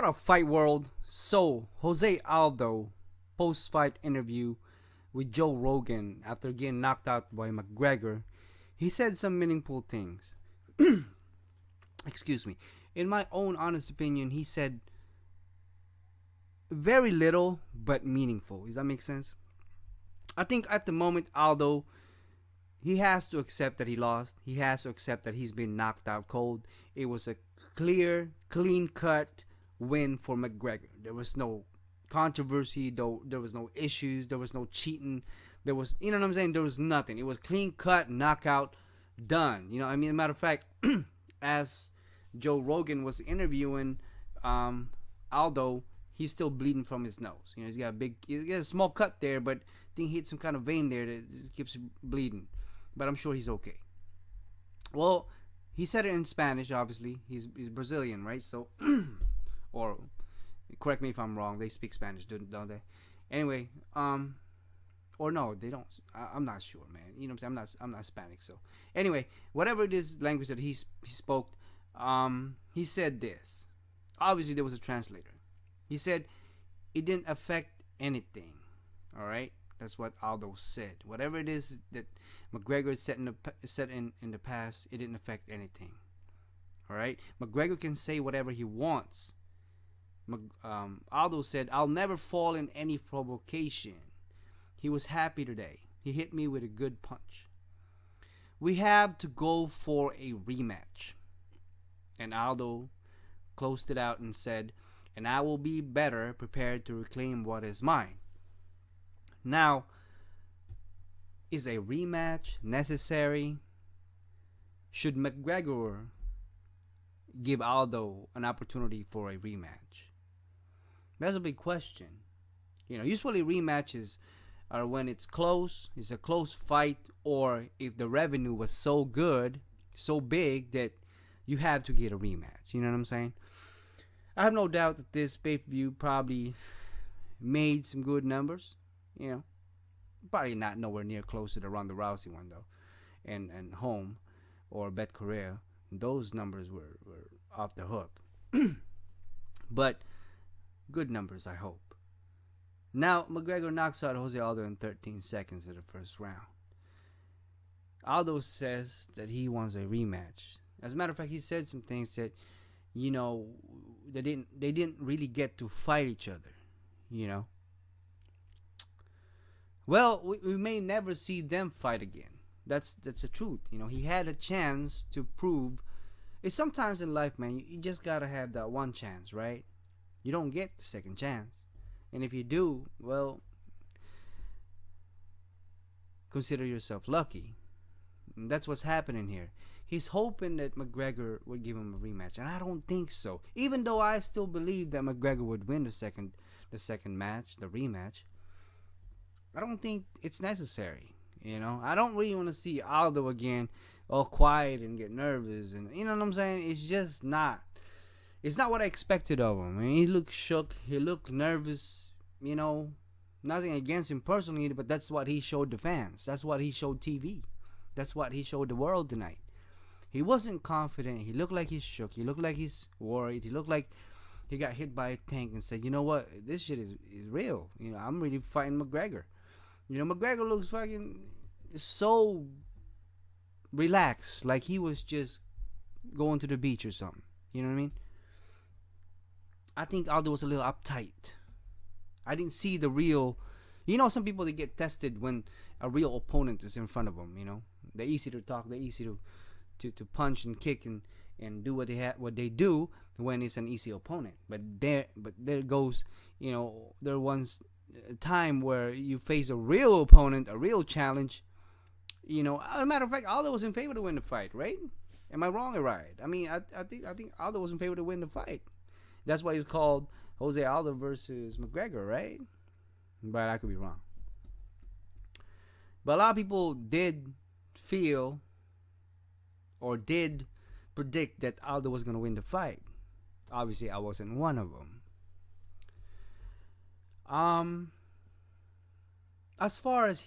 up, fight world? So, Jose Aldo, post-fight interview with Joe Rogan after getting knocked out by McGregor, he said some meaningful things. Excuse me. In my own honest opinion, he said very little but meaningful. Does that make sense? I think at the moment, Aldo, he has to accept that he lost. He has to accept that he's been knocked out cold. It was a clear, clean cut win for McGregor. There was no controversy, though. There was no issues. There was no cheating. There was, you know what I'm saying? There was nothing. It was clean cut, knockout, done. You know, I mean, matter of fact, as Joe Rogan was interviewing Aldo, he's still bleeding from his nose. You know, he's got a small cut there, but I think he hit some kind of vein there that just keeps bleeding. But I'm sure he's okay. Well, he said it in Spanish, obviously. He's Brazilian, right? So, or correct me if I'm wrong. They speak Spanish, don't they? Anyway, or no, they don't. I'm not sure, man. You know what I'm saying? I'm not Hispanic, so anyway, whatever it is, language that he spoke, he said this. Obviously, there was a translator. He said it didn't affect anything. All right, that's what Aldo said. Whatever it is that McGregor said in the past, it didn't affect anything. All right, McGregor can say whatever he wants. Aldo said, "I'll never fall in any provocation." He was happy today. He hit me with a good punch. We have to go for a rematch. And Aldo closed it out and said, "And I will be better prepared to reclaim what is mine." Now, is a rematch necessary? Should McGregor give Aldo an opportunity for a rematch? That's a big question. You know, usually rematches are when it's close, it's a close fight, or if the revenue was so good, so big that you have to get a rematch. You know what I'm saying? I have no doubt that this pay-per-view probably made some good numbers. You know, probably not nowhere near close to the Ronda Rousey one though, and Home or Bet Korea. Those numbers were off the hook, but good numbers, I hope. Now McGregor knocks out Jose Aldo in 13 seconds of the first round. Aldo says that he wants a rematch. As a matter of fact, he said some things that, you know, they didn't really get to fight each other. You know. Well, we may never see them fight again. That's the truth. You know, he had a chance to prove. It's sometimes in life, man, you just gotta have that one chance, right? You don't get the second chance. And if you do, well, consider yourself lucky. And that's what's happening here. He's hoping that McGregor would give him a rematch, and I don't think so. Even though I still believe that McGregor would win the second match, the rematch, I don't think it's necessary. You know, I don't really want to see Aldo again, all quiet and get nervous, and you know what I'm saying. It's just not. It's not what I expected of him. I mean, he looked shook. He looked nervous. You know, nothing against him personally, but that's what he showed the fans. That's what he showed TV. That's what he showed the world tonight. He wasn't confident. He looked like he's shook. He looked like he's worried. He looked like he got hit by a tank and said, "You know what? This shit is real. You know, I'm really fighting McGregor." You know, McGregor looks fucking so relaxed, like he was just going to the beach or something. You know what I mean? I think Aldo was a little uptight. I didn't see the real. You know, some people, they get tested when a real opponent is in front of them. You know, they're easy to talk. They're easy to punch and kick and do what they do when it's an easy opponent. But there goes, you know, there was a time where you face a real opponent, a real challenge. You know, as a matter of fact, Aldo was in favor to win the fight, right? Am I wrong or right? I mean, I think Aldo was in favor to win the fight. That's why he was called Jose Aldo versus McGregor, right? But I could be wrong. But a lot of people did feel or did predict that Aldo was going to win the fight. Obviously, I wasn't one of them. As far as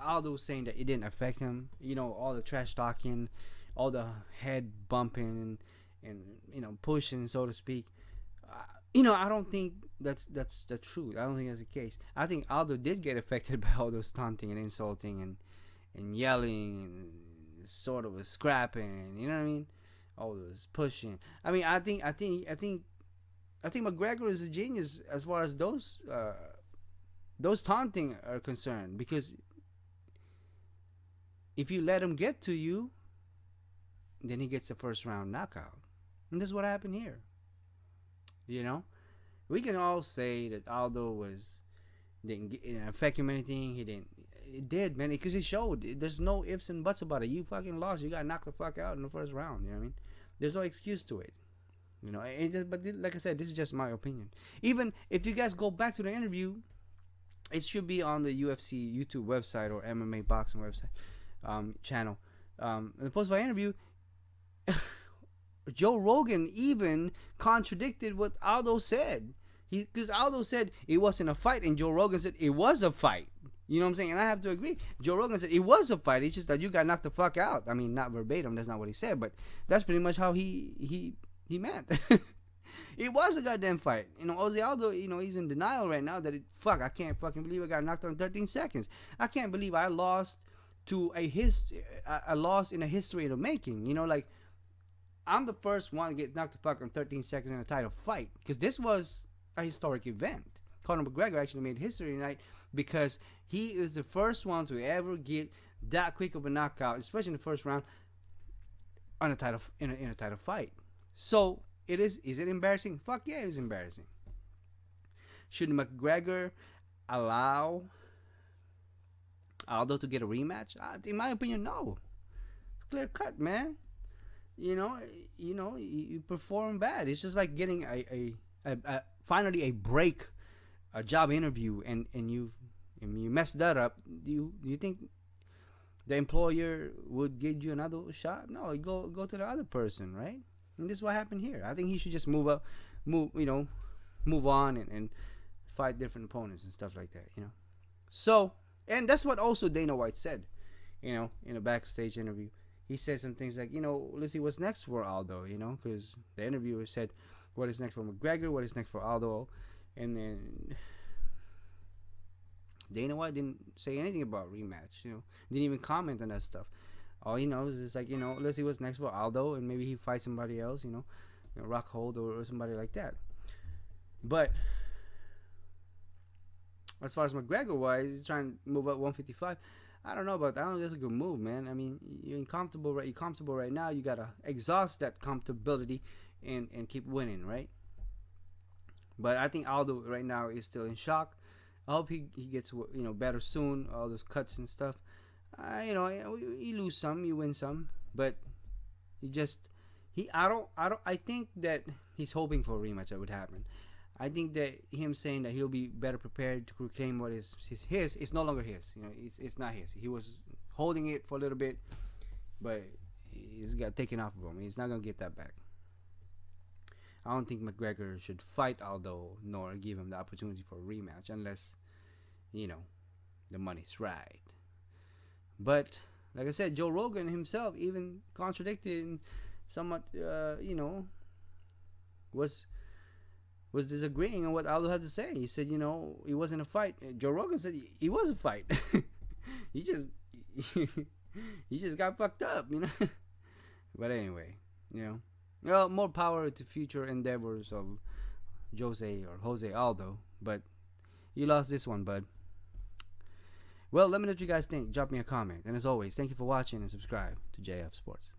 Aldo saying that it didn't affect him, you know, all the trash talking, all the head bumping and you know, pushing, so to speak. I don't think that's the truth. I don't think that's the case. I think Aldo did get affected by all those taunting and insulting and yelling and sort of a scrapping. You know what I mean? All those pushing. I mean, I think McGregor is a genius as far as those taunting are concerned, because if you let him get to you, then he gets a first round knockout, and this is what happened here. You know, we can all say that Aldo didn't affect him anything. He didn't. It did, man, because he showed. There's no ifs and buts about it. You fucking lost. You got knocked the fuck out in the first round. You know what I mean? There's no excuse to it. But like I said, this is just my opinion. Even if you guys go back to the interview, it should be on the UFC YouTube website or MMA boxing website channel. In the post-fight interview, Joe Rogan even contradicted what Aldo said. Because Aldo said it wasn't a fight, and Joe Rogan said it was a fight. You know what I'm saying? And I have to agree. Joe Rogan said it was a fight. It's just that you got knocked the fuck out. I mean, not verbatim. That's not what he said, but that's pretty much how he meant. It was a goddamn fight. Jose Aldo, he's in denial right now that I can't fucking believe I got knocked out in 13 seconds. I can't believe I lost to a loss in a history of the making. Like, I'm the first one to get knocked the fuck out in 13 seconds in a title fight, because this was a historic event. Conor McGregor actually made history tonight because he is the first one to ever get that quick of a knockout, especially in the first round, on a title in a title fight. So is it embarrassing? Fuck yeah, it is embarrassing. Should McGregor allow Aldo to get a rematch? In my opinion, no. Clear cut, man. You perform bad. It's just like getting finally a break, a job interview, and you messed that up. Do you think the employer would give you another shot? No, go to the other person, right? And this is what happened here. I think he should just move on and fight different opponents and stuff like that. So, and that's what also Dana White said, in a backstage interview. He said some things like, let's see what's next for Aldo, because the interviewer said, what is next for McGregor? What is next for Aldo? And then Dana White didn't say anything about rematch, didn't even comment on that stuff. All he knows is like, let's see what's next for Aldo, and maybe he fights somebody else, Rockhold or somebody like that. But as far as McGregor wise, he's trying to move up 155. I don't know about that. I don't think that's a good move, man. I mean, you're comfortable right now. You gotta exhaust that comfortability and keep winning, right? But I think Aldo right now is still in shock. I hope he gets better soon. All those cuts and stuff. You lose some, you win some, but I think that he's hoping for a rematch that would happen. I think that him saying that he'll be better prepared to reclaim what is his, it's no longer his. It's not his. He was holding it for a little bit, but he's got taken off of him. He's not gonna get that back. I don't think McGregor should fight Aldo nor give him the opportunity for a rematch unless, the money's right. But like I said, Joe Rogan himself even contradicted and somewhat, was disagreeing on what Aldo had to say. He said, it wasn't a fight. Joe Rogan said it was a fight. he just got fucked up, But anyway, well, more power to future endeavors of Jose Aldo. But you lost this one, bud. Well, let me know what you guys think. Drop me a comment. And as always, thank you for watching and subscribe to JF Sports.